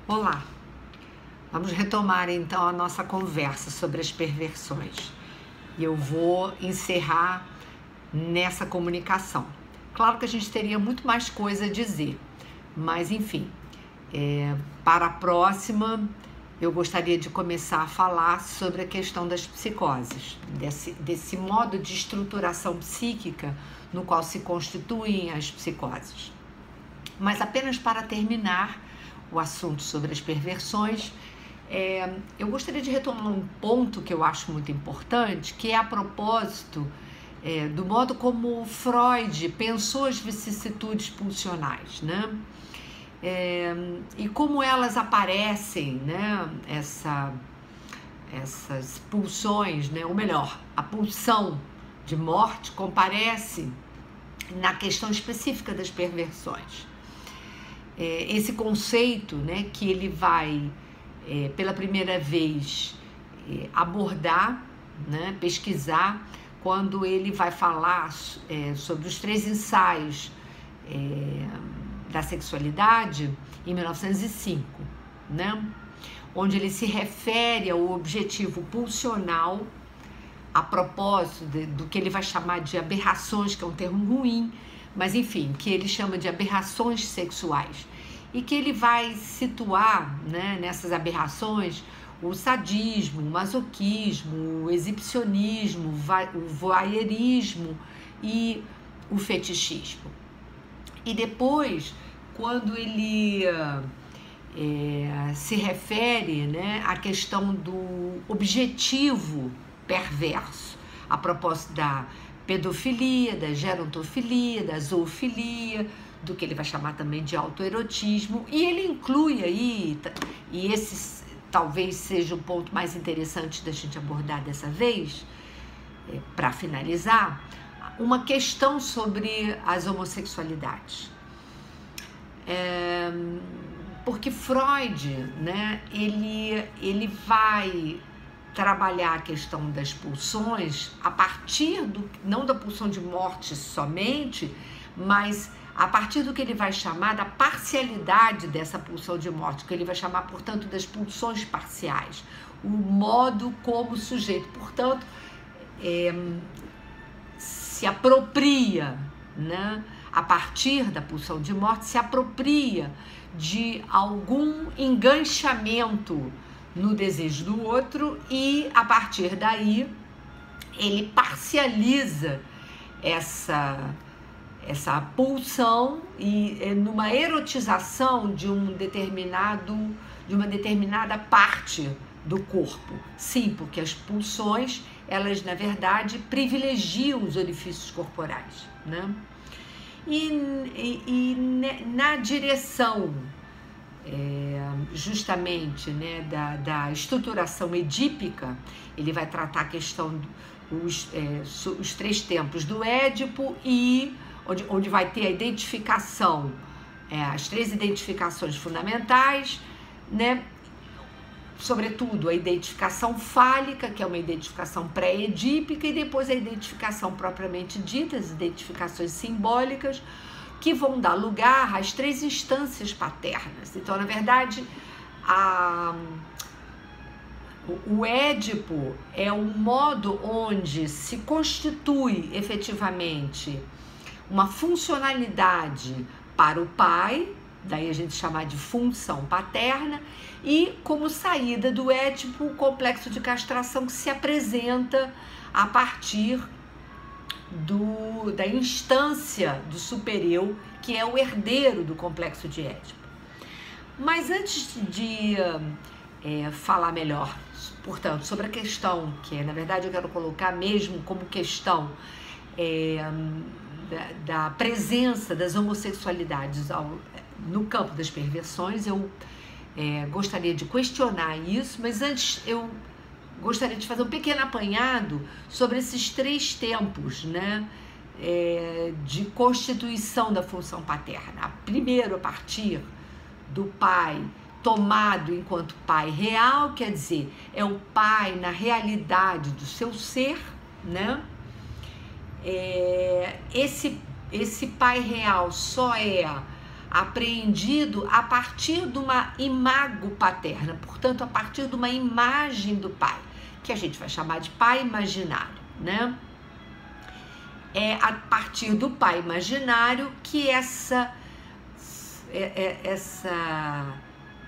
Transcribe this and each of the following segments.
Olá, vamos retomar então a nossa conversa sobre as perversões. E eu vou encerrar nessa comunicação. Claro que a gente teria muito mais coisa a dizer, mas enfim, para a próxima eu gostaria de começar a falar sobre a questão das psicoses, desse modo de estruturação psíquica no qual se constituem as psicoses. Mas apenas para terminar o assunto sobre as perversões, eu gostaria de retomar um ponto que eu acho muito importante, que é a propósito do modo como Freud pensou as vicissitudes pulsionais, né? E como elas aparecem, né? Essas pulsões, né? Ou melhor, a pulsão de morte comparece na questão específica das perversões. Esse conceito, né, que ele vai, pela primeira vez, abordar, né, pesquisar, quando ele vai falar sobre os 3 ensaios da sexualidade, em 1905, né, onde ele se refere ao objetivo pulsional, a propósito do que ele vai chamar de aberrações, que é um termo ruim, mas enfim, que ele chama de aberrações sexuais, e que ele vai situar, né, nessas aberrações o sadismo, o masoquismo, o exibicionismo, o voyeurismo e o fetichismo. E depois, quando ele se refere, né, à questão do objetivo perverso, a propósito da pedofilia, da gerontofilia, da zoofilia, do que ele vai chamar também de autoerotismo, e ele inclui aí, e esse talvez seja o ponto mais interessante da gente abordar dessa vez, para finalizar, uma questão sobre as homossexualidades. Porque Freud, né, ele vai trabalhar a questão das pulsões a partir não da pulsão de morte somente, mas a partir do que ele vai chamar da parcialidade dessa pulsão de morte, que ele vai chamar, portanto, das pulsões parciais, o modo como o sujeito, portanto, se apropria, né, a partir da pulsão de morte, se apropria de algum enganchamento no desejo do outro e, a partir daí, ele parcializa essa pulsão e numa erotização de uma determinada parte do corpo. Sim, porque as pulsões, elas, na verdade, privilegiam os orifícios corporais, né? E na direção justamente, né, da estruturação edípica, ele vai tratar a questão os 3 tempos do Édipo, e onde vai ter a identificação, as 3 identificações fundamentais, né, sobretudo a identificação fálica, que é uma identificação pré-edípica, e depois a identificação propriamente dita, as identificações simbólicas, que vão dar lugar às 3 instâncias paternas. Então, na verdade, o Édipo é um modo onde se constitui efetivamente uma funcionalidade para o pai, daí a gente chama de função paterna, e como saída do Édipo, o complexo de castração que se apresenta a partir da instância do supereu, que é o herdeiro do complexo de Édipo. Mas antes de falar melhor, portanto, sobre a questão, que na verdade eu quero colocar mesmo como questão da presença das homossexualidades no campo das perversões, eu gostaria de questionar isso, mas antes eu gostaria de fazer um pequeno apanhado sobre esses 3 tempos, né, de constituição da função paterna. Primeiro, a partir do pai tomado enquanto pai real, quer dizer, é o pai na realidade do seu ser, né? Esse pai real só é apreendido a partir de uma imago paterna, portanto, a partir de uma imagem do pai, que a gente vai chamar de pai imaginário, né? É a partir do pai imaginário que essa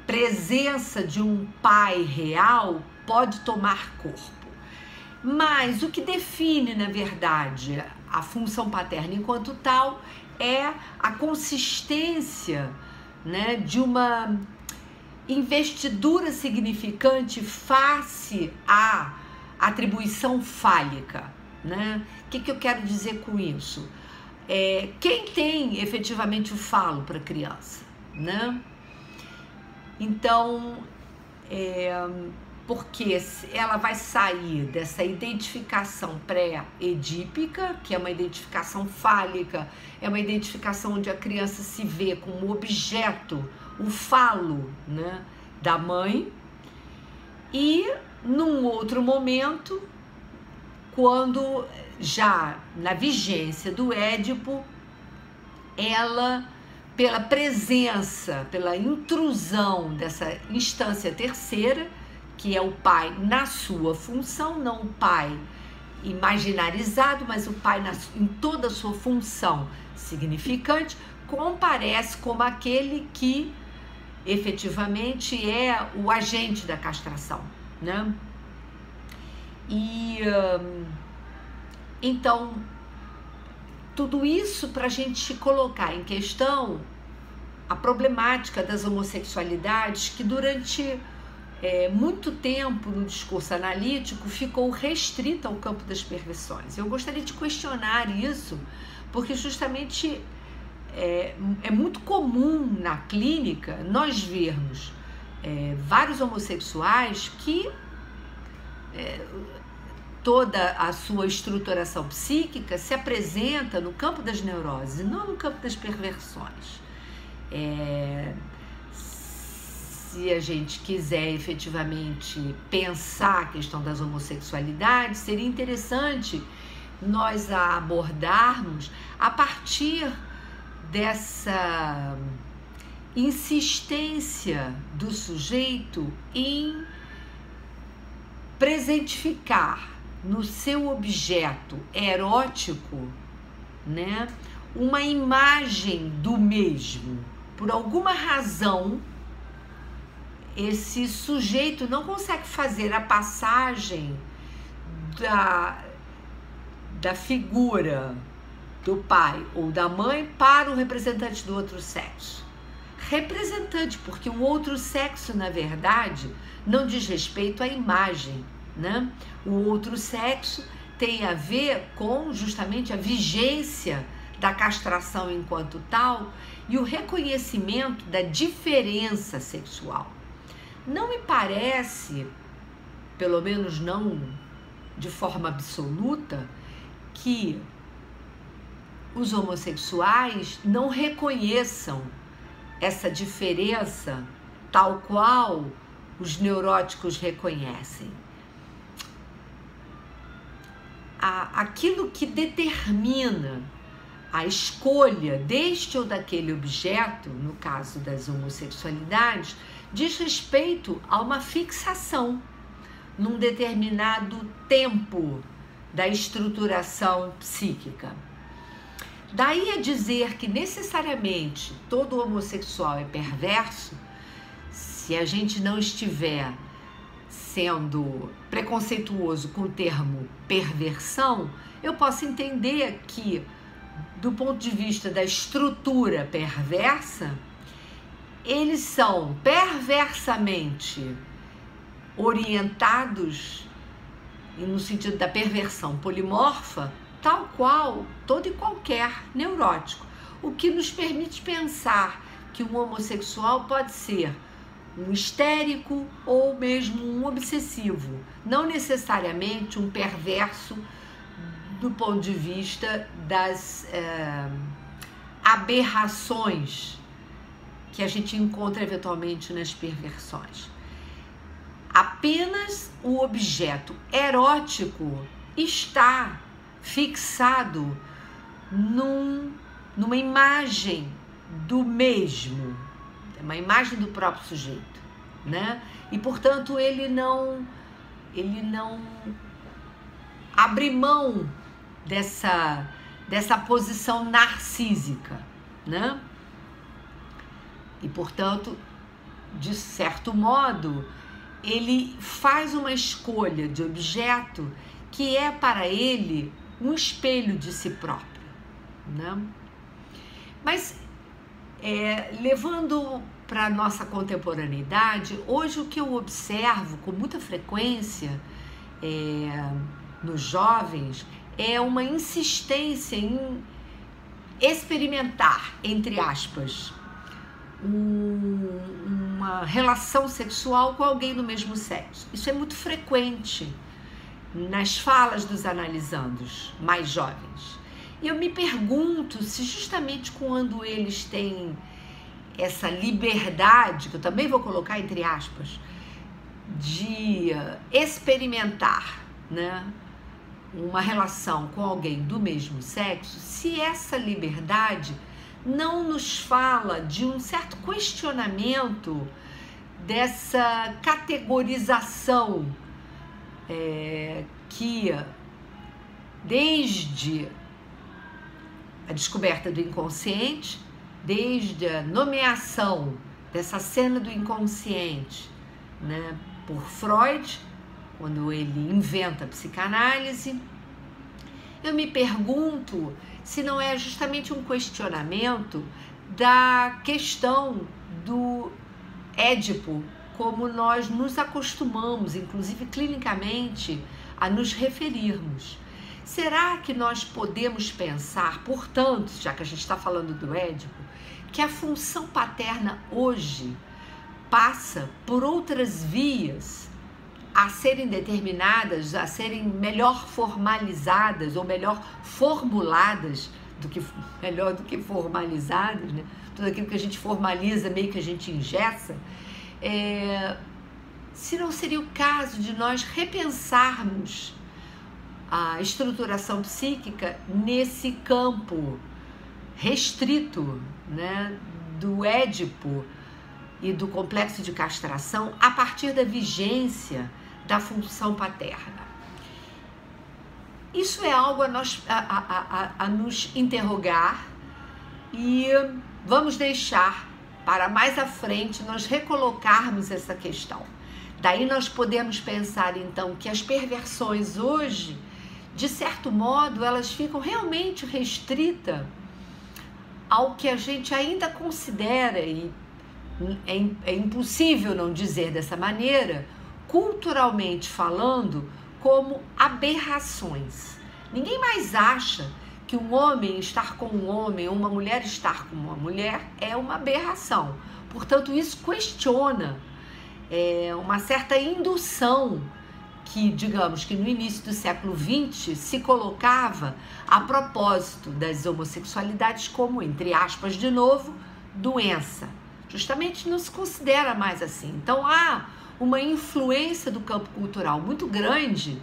presença de um pai real pode tomar corpo. Mas o que define, na verdade, a função paterna enquanto tal é a consistência, né, de uma investidura significante face à atribuição fálica, né? O que eu quero dizer com isso? Quem tem efetivamente o falo para a criança, né? Então, porque ela vai sair dessa identificação pré-edípica, que é uma identificação fálica, é uma identificação onde a criança se vê como objeto, o falo, né, da mãe, e num outro momento, quando já na vigência do Édipo, ela, pela presença, pela intrusão dessa instância terceira, que é o pai na sua função, não o pai imaginarizado, mas o pai em toda a sua função significante, comparece como aquele que efetivamente é o agente da castração, né? E então, tudo isso para a gente colocar em questão a problemática das homossexualidades que durante muito tempo no discurso analítico ficou restrita ao campo das perversões. Eu gostaria de questionar isso, porque justamente é muito comum na clínica nós vermos vários homossexuais que toda a sua estruturação psíquica se apresenta no campo das neuroses e não no campo das perversões. Se a gente quiser efetivamente pensar a questão das homossexualidades, seria interessante nós a abordarmos a partir dessa insistência do sujeito em presentificar no seu objeto erótico, né, uma imagem do mesmo. Por alguma razão, esse sujeito não consegue fazer a passagem da figura do pai ou da mãe para o representante do outro sexo. Representante, porque o outro sexo, na verdade, não diz respeito à imagem, né? O outro sexo tem a ver com justamente a vigência da castração enquanto tal e o reconhecimento da diferença sexual. Não me parece, pelo menos não de forma absoluta, que os homossexuais não reconheçam essa diferença tal qual os neuróticos reconhecem. Aquilo que determina a escolha deste ou daquele objeto, no caso das homossexualidades, diz respeito a uma fixação num determinado tempo da estruturação psíquica. Daí a dizer que necessariamente todo homossexual é perverso, se a gente não estiver sendo preconceituoso com o termo perversão, eu posso entender que, do ponto de vista da estrutura perversa, eles são perversamente orientados, e no sentido da perversão polimorfa, tal qual todo e qualquer neurótico. O que nos permite pensar que um homossexual pode ser um histérico ou mesmo um obsessivo, não necessariamente um perverso do ponto de vista das aberrações que a gente encontra eventualmente nas perversões. Apenas o objeto erótico está fixado numa imagem do mesmo, é uma imagem do próprio sujeito, né? E, portanto, ele não abre mão dessa posição narcísica, né? E, portanto, de certo modo, ele faz uma escolha de objeto que é para ele um espelho de si próprio, né? Mas, levando para a nossa contemporaneidade, hoje o que eu observo com muita frequência nos jovens é uma insistência em experimentar, entre aspas, uma relação sexual com alguém do mesmo sexo. Isso é muito frequente nas falas dos analisandos mais jovens. E eu me pergunto se justamente quando eles têm essa liberdade, que eu também vou colocar entre aspas, de experimentar, né, uma relação com alguém do mesmo sexo, se essa liberdade não nos fala de um certo questionamento dessa categorização que, desde a descoberta do inconsciente, desde a nomeação dessa cena do inconsciente, né, por Freud, quando ele inventa a psicanálise, eu me pergunto se não é justamente um questionamento da questão do Édipo, como nós nos acostumamos, inclusive clinicamente, a nos referirmos. Será que nós podemos pensar, portanto, já que a gente está falando do Édipo, que a função paterna hoje passa por outras vias a serem determinadas, a serem melhor formalizadas ou melhor formuladas melhor do que formalizadas, né? Tudo aquilo que a gente formaliza meio que a gente engessa, se não seria o caso de nós repensarmos a estruturação psíquica nesse campo restrito, né, do Édipo e do complexo de castração a partir da vigência da função paterna. Isso é algo a nos interrogar e vamos deixar para mais à frente nós recolocarmos essa questão. Daí nós podemos pensar então que as perversões hoje, de certo modo, elas ficam realmente restritas ao que a gente ainda considera, e é impossível não dizer dessa maneira, culturalmente falando, como aberrações. Ninguém mais acha que um homem estar com um homem ou uma mulher estar com uma mulher é uma aberração. Portanto, isso questiona uma certa indução que, digamos, que no início do século XX se colocava a propósito das homossexualidades como, entre aspas, de novo, doença. Justamente não se considera mais assim. Então há uma influência do campo cultural muito grande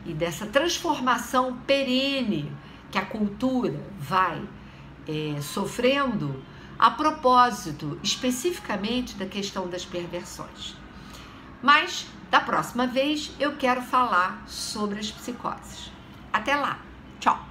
e dessa transformação perene que a cultura vai sofrendo a propósito especificamente da questão das perversões. Mas da próxima vez eu quero falar sobre as psicoses. Até lá, tchau!